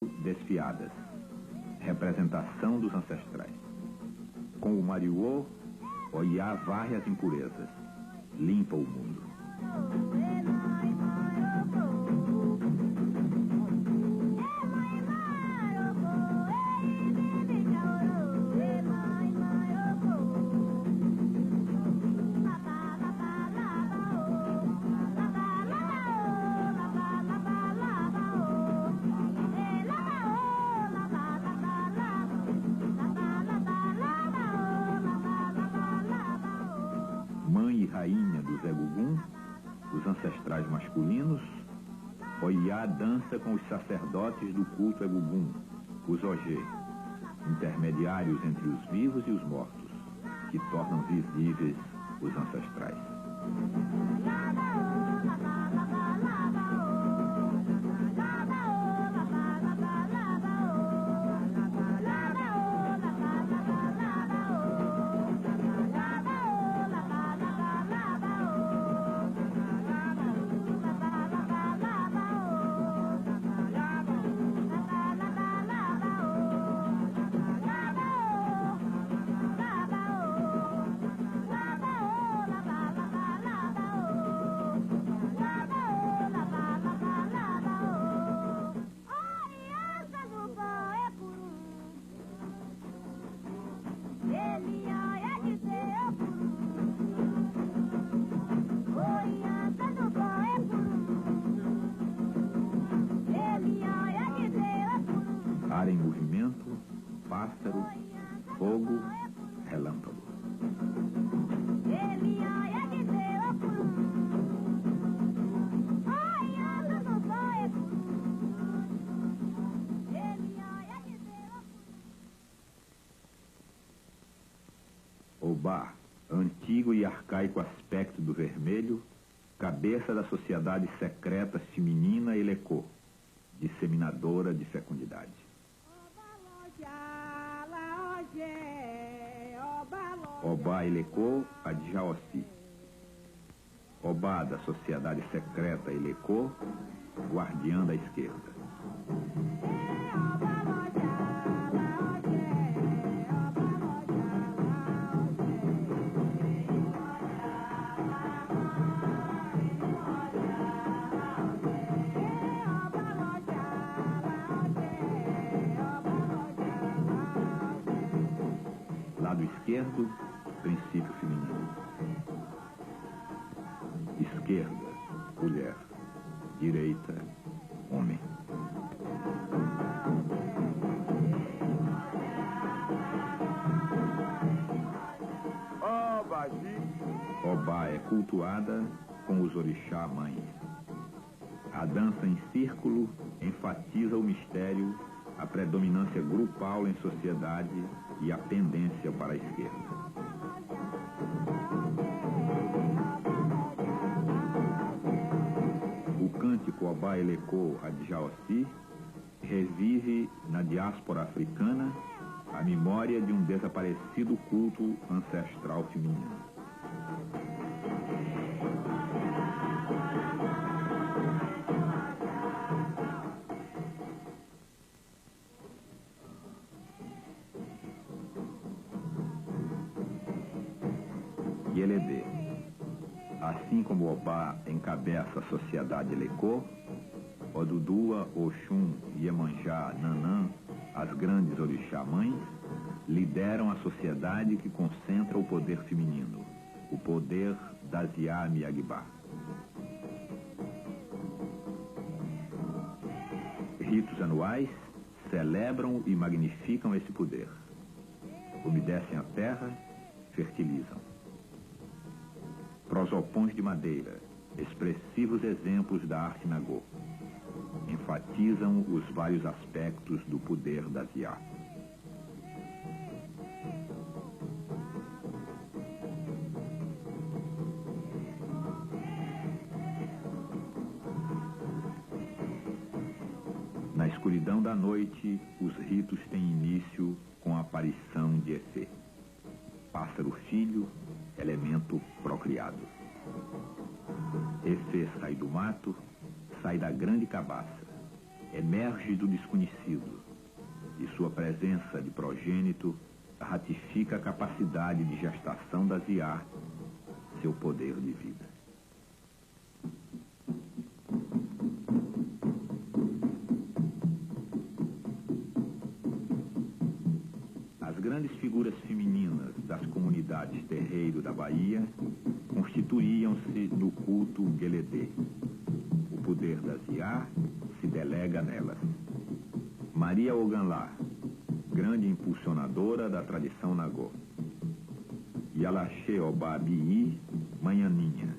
desfiadas, representação dos ancestrais. Com o Mariô, Oiá varre as impurezas, limpa o mundo. Mãe e rainha dos Egugum, os ancestrais masculinos, Oiá dança com os sacerdotes do culto Egugum, os Ogê, intermediários entre os vivos e os mortos, que tornam visíveis os ancestrais. Ar em movimento, pássaro, fogo, relâmpago. Obá, antigo e arcaico aspecto do vermelho, cabeça da sociedade secreta feminina Elecô, disseminadora de fecundidade. Obá Elecô Adjaossi. Obá da sociedade secreta Elecô, guardiã da esquerda. Lado esquerdo, princípio feminino. Esquerda, mulher. Direita, homem. Obá é cultuada com os orixá mães. A dança em círculo enfatiza o mistério, a predominância grupal em sociedade e a pendência para a esquerda. O cântico Obá Elecô Adjaossi revive na diáspora africana a memória de um desaparecido culto ancestral feminino. Yeledê. Assim como Obá encabeça a sociedade Elecô, Odudua, Oxum, Iemanjá, Nanã, as grandes orixá-mães, lideram a sociedade que concentra o poder feminino, o poder da Ziá Miagbá. Ritos anuais celebram e magnificam esse poder. Umedecem a terra, fertilizam. Prosopões de madeira, expressivos exemplos da arte nagô, enfatizam os vários aspectos do poder da Ziá. Na escuridão da noite, os ritos têm início com a aparição de Efê, pássaro filho, elemento procriado. Efê sai do mato, sai da grande cabaça, emerge do desconhecido e sua presença de progênito ratifica a capacidade de gestação da Ziá, seu poder de vida. As grandes figuras femininas das comunidades terreiro da Bahia constituíam-se no culto Gueledê. O poder da Ziá se delega nelas. Maria Oganlá, grande impulsionadora da tradição Nagô. Yalaxé Obabii Manhaninha,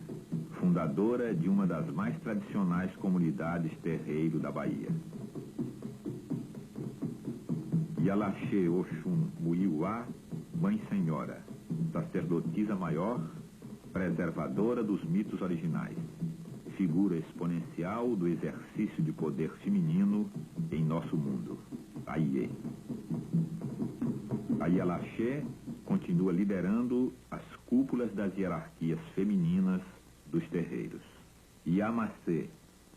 fundadora de uma das mais tradicionais comunidades terreiro da Bahia. Yalaxé Oxum Muiuá, Mãe Senhora, sacerdotisa maior, preservadora dos mitos originais, figura exponencial do exercício de poder feminino em nosso mundo, Aiê. A Yalaxé continua liderando as cúpulas das hierarquias femininas dos terreiros. Yamacê,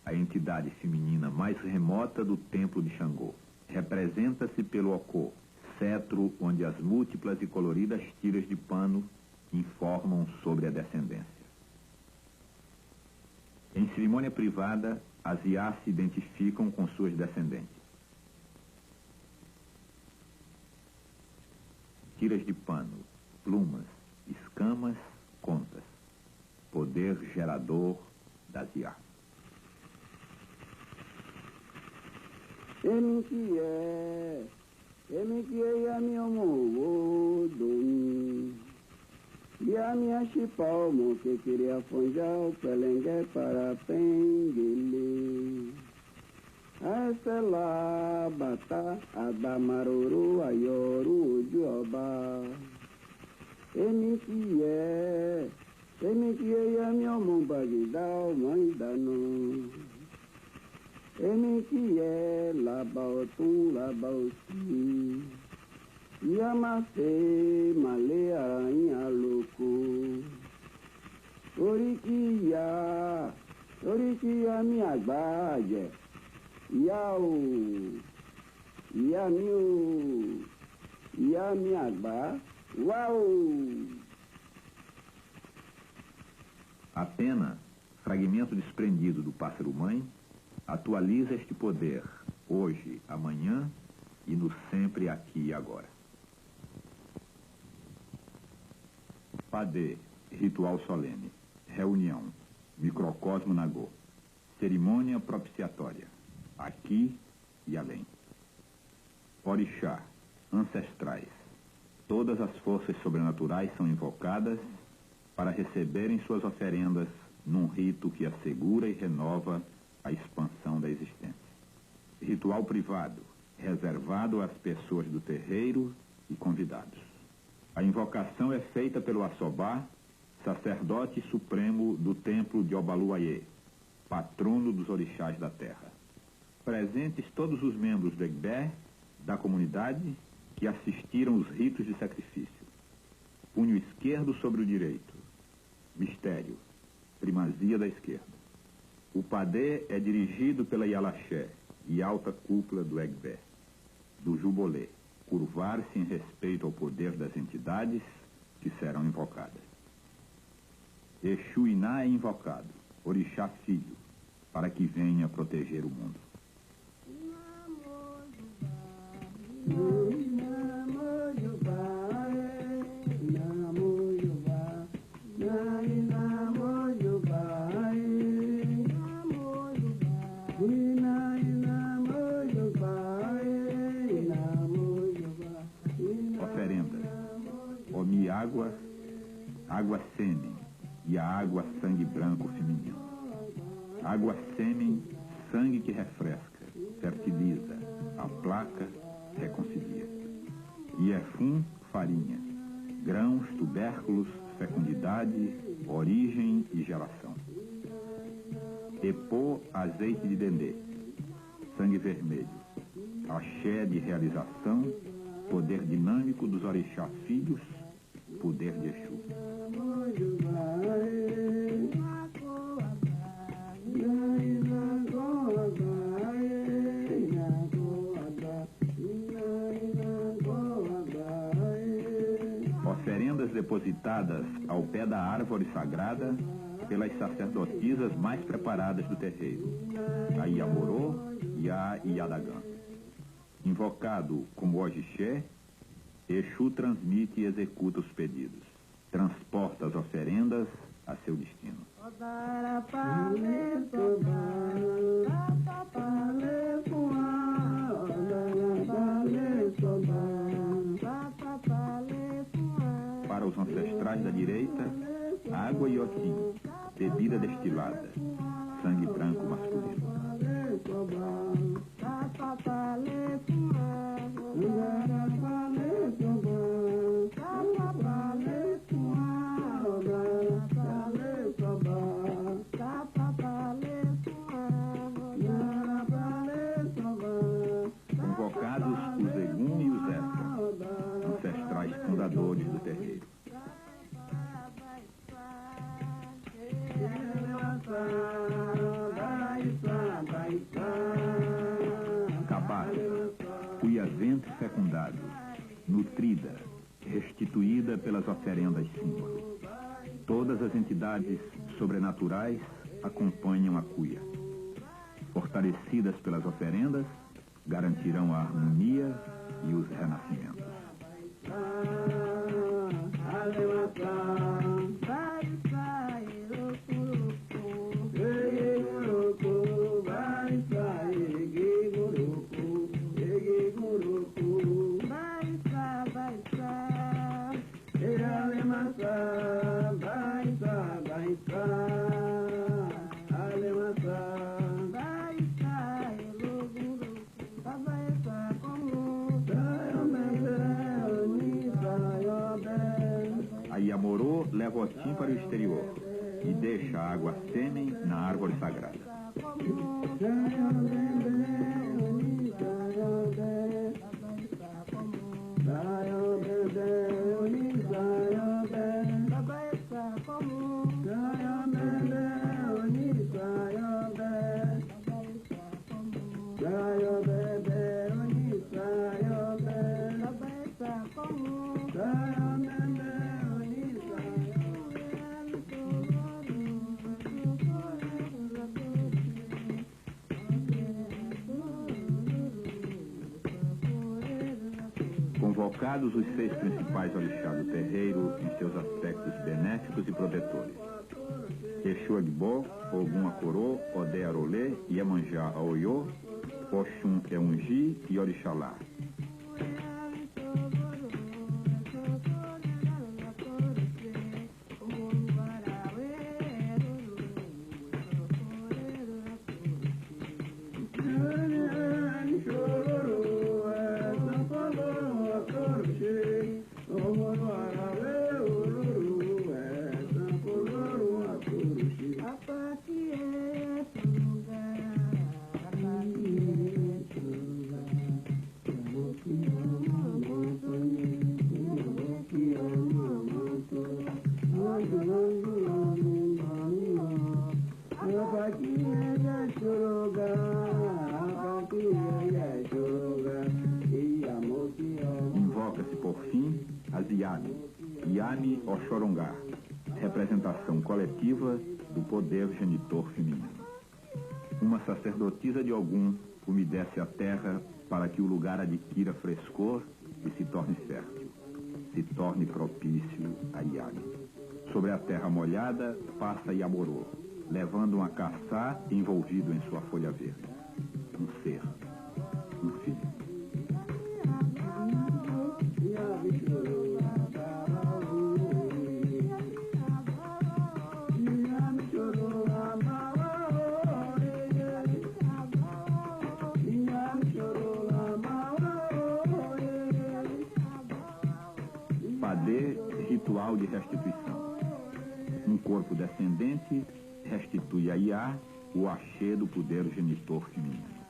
a entidade feminina mais remota do templo de Xangô, representa-se pelo Ocô, cetro onde as múltiplas e coloridas tiras de pano informam sobre a descendência. Em cerimônia privada, as Iás se identificam com suas descendentes. Tiras de pano, plumas, escamas, contas. Poder gerador das Iás. Yami Ashipau, que queria fonjau, pelengue para penguele. Aestela, bata, adamaruru, ayoru, ujuoba. Emikie, yami omo bagidao, maidano. Emikie, labaotum, labaosi. Yamase malea inhaloko. Orikiya mi agbaje. Yao, yami agba. Uau! A pena, fragmento desprendido do pássaro-mãe, atualiza este poder, hoje, amanhã e no sempre aqui e agora. Padê, ritual solene, reunião, microcosmo Nagô, cerimônia propiciatória, aqui e além. Orixá, ancestrais, todas as forças sobrenaturais são invocadas para receberem suas oferendas num rito que assegura e renova a expansão da existência. Ritual privado, reservado às pessoas do terreiro e convidados. A invocação é feita pelo Assobá, sacerdote supremo do templo de Obaluayê, patrono dos orixás da terra. Presentes todos os membros do Egbé, da comunidade, que assistiram os ritos de sacrifício. Punho esquerdo sobre o direito. Mistério. Primazia da esquerda. O Padê é dirigido pela Yalaxé e alta cúpula do Egbé. Do Jubolê. Curvar-se em respeito ao poder das entidades que serão invocadas. Exu Iná é invocado, orixá filho, para que venha proteger o mundo. Água sêmen e a água sangue branco feminino. Água sêmen, sangue que refresca, fertiliza, aplaca, reconcilia. Iefum, farinha. Grãos, tubérculos, fecundidade, origem e geração. Epô, azeite de dendê. Sangue vermelho. Axé de realização, poder dinâmico dos orixás filhos, poder de Exu. oferendas depositadas ao pé da árvore sagrada pelas sacerdotisas mais preparadas do terreiro, a Iamorô e a Iadagã. Invocado como Ogixé, Exu transmite e executa os pedidos, transporta as oferendas a seu destino. Para os ancestrais da direita, água e otim, bebida destilada, sangue branco masculino. Convocados os Egum e os Efa, ancestrais fundadores do terreiro. Cabaça, cuiazento fecundado, nutrida, restituída pelas oferendas símbolo. Todas as entidades sobrenaturais acompanham a cuia. Fortalecidas pelas oferendas, garantirão a harmonia e os renascimentos. A Iamorô leva o otim para o exterior e deixa a água sêmen na árvore sagrada. Convocados os 6 principais orixás do terreiro em seus aspectos benéficos e protetores. Exu Agbo, Ogum Acorô, Odé Arolê, Iemanjá Aoiô, Oxum Eungi e Orixalá. Invoca-se por fim as Iami, Iami Oxorongá, representação coletiva do poder genitor feminino. Uma sacerdotisa de Ogum umedece a terra para que o lugar adquira frescor e se torne fértil, se torne propício a Iami. Sobre a terra molhada passa Iamorô, levando um acaçá envolvido em sua folha verde. Um ser, um filho. Padê, ritual de restituição. Um corpo descendente restitui a Iá o axé do poder genitor feminino.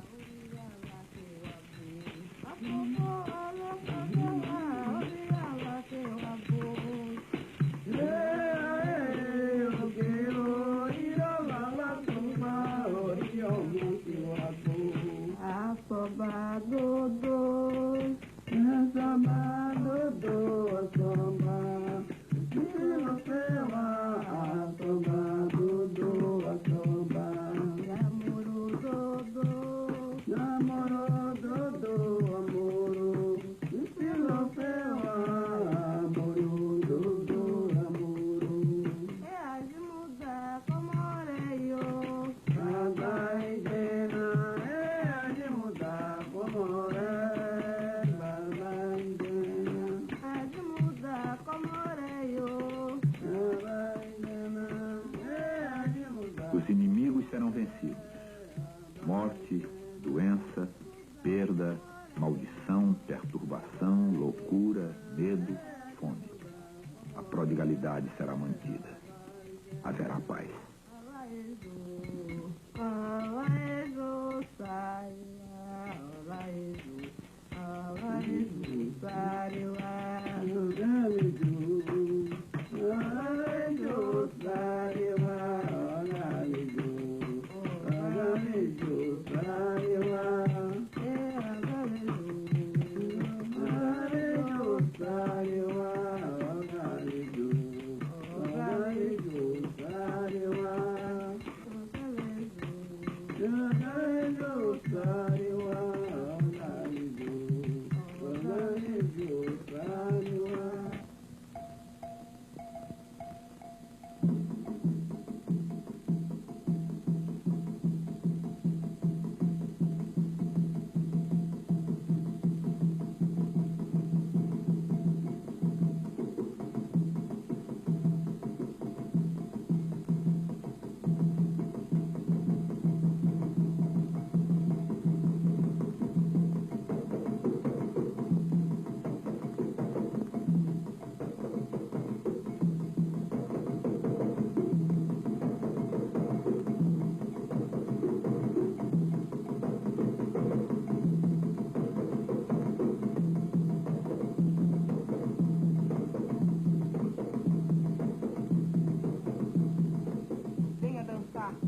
maldição, perturbação, loucura, medo, fome. A prodigalidade será mantida. Haverá paz.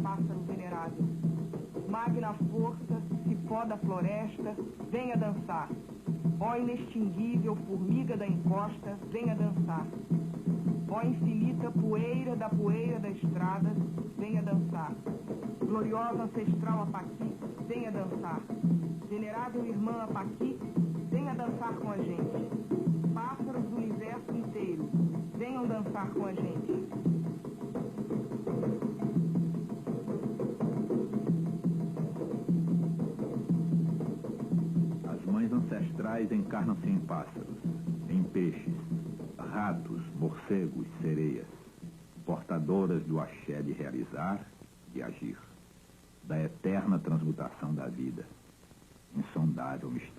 Pássaro venerado, magna força, cipó da floresta, venha dançar. Ó inextinguível formiga da encosta, venha dançar. Ó infinita poeira da estrada, venha dançar. Gloriosa ancestral Apaqui, venha dançar. Venerável irmã Apaqui, venha dançar com a gente. Pássaros do universo inteiro, venham dançar com a gente. Ancestrais encarnam-se em pássaros, em peixes, ratos, morcegos, sereias, portadoras do axé de realizar, de agir, da eterna transmutação da vida, insondável mistério.